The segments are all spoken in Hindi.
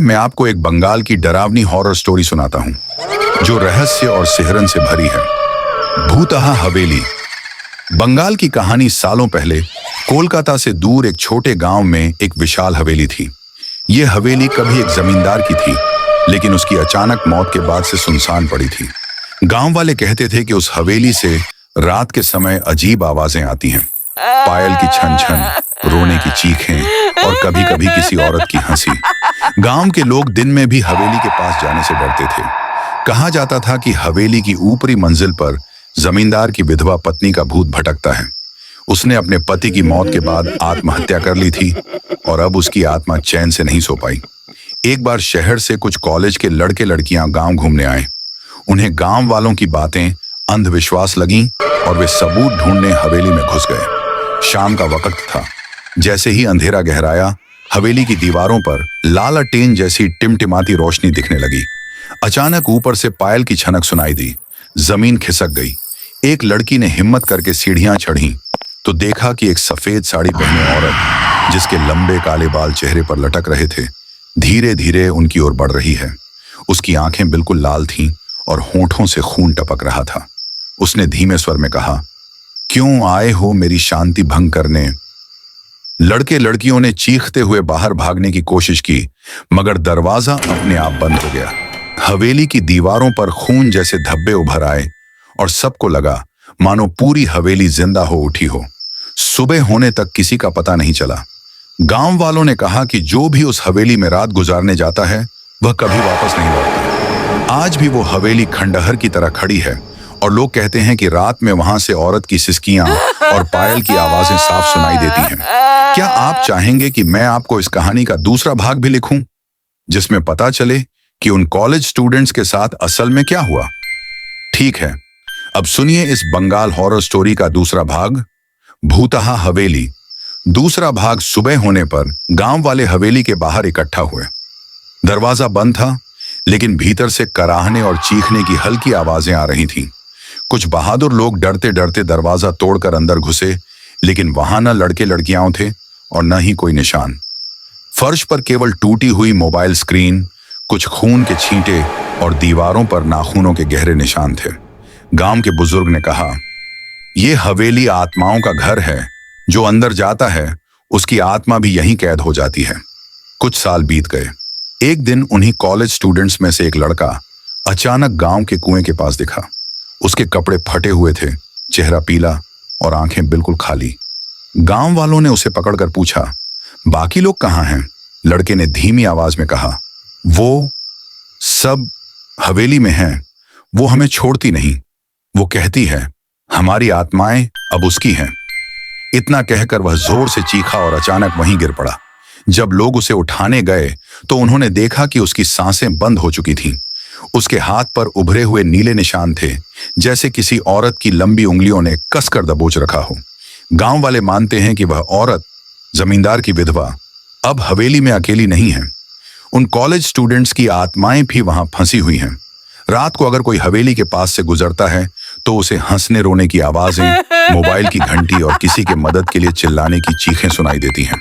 मैं आपको एक बंगाल की डरावनी हॉरर स्टोरी सुनाता हूं जो रहस्य और सिहरन से भरी है। भूतहा हवेली। बंगाल की कहानी सालों पहले कोलकाता से दूर एक छोटे गांव में एक विशाल हवेली थी। यह हवेली कभी एक जमींदार की थी, लेकिन उसकी अचानक मौत के बाद से सुनसान पड़ी थी। गांव वाले कहते थे कि उस हवेली से रात के समय अजीब आवाजें आती हैं, पायल की छन छन, रोने की चीखें और कभी कभी किसी औरत की हंसी। गांव के लोग दिन में भी हवेली के पास जाने से डरते थे। कहा जाता था कि हवेली की ऊपरी मंजिल पर जमींदार की विधवा पत्नी का भूत भटकता है। उसने अपने पति की मौत के बाद आत्महत्या कर ली थी और अब उसकी आत्मा चैन से नहीं सो पाई। एक बार शहर से कुछ कॉलेज के लड़के लड़कियां गांव घूमने आए। उन्हें गांव वालों की बातें अंधविश्वास लगीं और वे सबूत ढूंढने हवेली में घुस गए। शाम का वक्त था। जैसे ही अंधेरा गहराया, हवेली की दीवारों पर लालटेन जैसी टिमटिमाती रोशनी दिखने लगी। अचानक ऊपर से पायल की छनक सुनाई दी। जमीन खिसक गई। एक लड़की ने हिम्मत करके सीढ़ियां चढ़ी तो देखा कि एक सफेद साड़ी पहने औरत, जिसके लंबे काले बाल चेहरे पर लटक रहे थे, धीरे धीरे उनकी ओर बढ़ रही है। उसकी आंखें बिल्कुल लाल थीं और होंठों से खून टपक रहा था। उसने धीमे स्वर में कहा, क्यों आए हो मेरी शांति भंग करने? लड़के लड़कियों ने चीखते हुए बाहर भागने की कोशिश की, मगर दरवाजा अपने आप बंद हो गया। हवेली की दीवारों पर खून जैसे धब्बे उभर आए और सबको लगा मानो पूरी हवेली जिंदा हो उठी हो। सुबह होने तक किसी का पता नहीं चला। गांव वालों ने कहा कि जो भी उस हवेली में रात गुजारने जाता है वह कभी वापस नहीं लौटता। आज भी वो हवेली खंडहर की तरह खड़ी है और लोग कहते हैं कि रात में वहां से औरत की सिसकियां और पायल की आवाजें साफ सुनाई देती हैं। क्या आप चाहेंगे कि मैं आपको इस कहानी का दूसरा भाग भी लिखूं, जिसमें पता चले कि उन कॉलेज स्टूडेंट्स के साथ असल में क्या हुआ? ठीक है, अब सुनिए इस बंगाल हॉरर स्टोरी का दूसरा भाग, भूतहा हवेली। दूसरा भाग सुबह होने पर गांव वाले हवेली के बाहर इकट्ठा हुए। दरवाजा बंद था, लेकिन भीतर से कराहने और चीखने की हल्की आवाजें आ रही थीं। कुछ बहादुर लोग डरते डरते दरवाजा तोड़कर अंदर घुसे, लेकिन वहां न लड़के लड़कियां थे और न ही कोई निशान। फर्श पर केवल टूटी हुई मोबाइल स्क्रीन, कुछ खून के छींटे और दीवारों पर नाखूनों के गहरे निशान थे। गांव के बुजुर्ग ने कहा, यह हवेली आत्माओं का घर है। जो अंदर जाता है उसकी आत्मा भी यहीं कैद हो जाती है। कुछ साल बीत गए। एक दिन उन्हीं कॉलेज स्टूडेंट्स में से एक लड़का अचानक गांव के कुएं के पास दिखा। उसके कपड़े फटे हुए थे, चेहरा पीला और आंखें बिल्कुल खाली। गांव वालों ने उसे पकड़कर पूछा, बाकी लोग कहाँ हैं? लड़के ने धीमी आवाज में कहा, वो सब हवेली में हैं। वो हमें छोड़ती नहीं। वो कहती है हमारी आत्माएं अब उसकी हैं। इतना कहकर वह जोर से चीखा और अचानक वहीं गिर पड़ा। जब लोग उसे उठाने गए तो उन्होंने देखा कि उसकी सांसें बंद हो चुकी थीं। उसके हाथ पर उभरे हुए नीले निशान थे, जैसे किसी औरत की लंबी उंगलियों ने कसकर दबोच रखा हो। गांव वाले मानते हैं कि वह औरत, जमींदार की विधवा, अब हवेली में अकेली नहीं है। उन कॉलेज स्टूडेंट्स की आत्माएं भी वहां फंसी हुई हैं। रात को अगर कोई हवेली के पास से गुजरता है तो उसे हंसने रोने की आवाजें, मोबाइल की घंटी और किसी के मदद के लिए चिल्लाने की चीखें सुनाई देती हैं।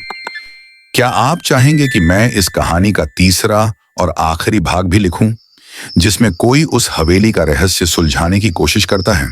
क्या आप चाहेंगे कि मैं इस कहानी का तीसरा और आखिरी भाग भी लिखूं, जिसमें कोई उस हवेली का रहस्य सुलझाने की कोशिश करता है?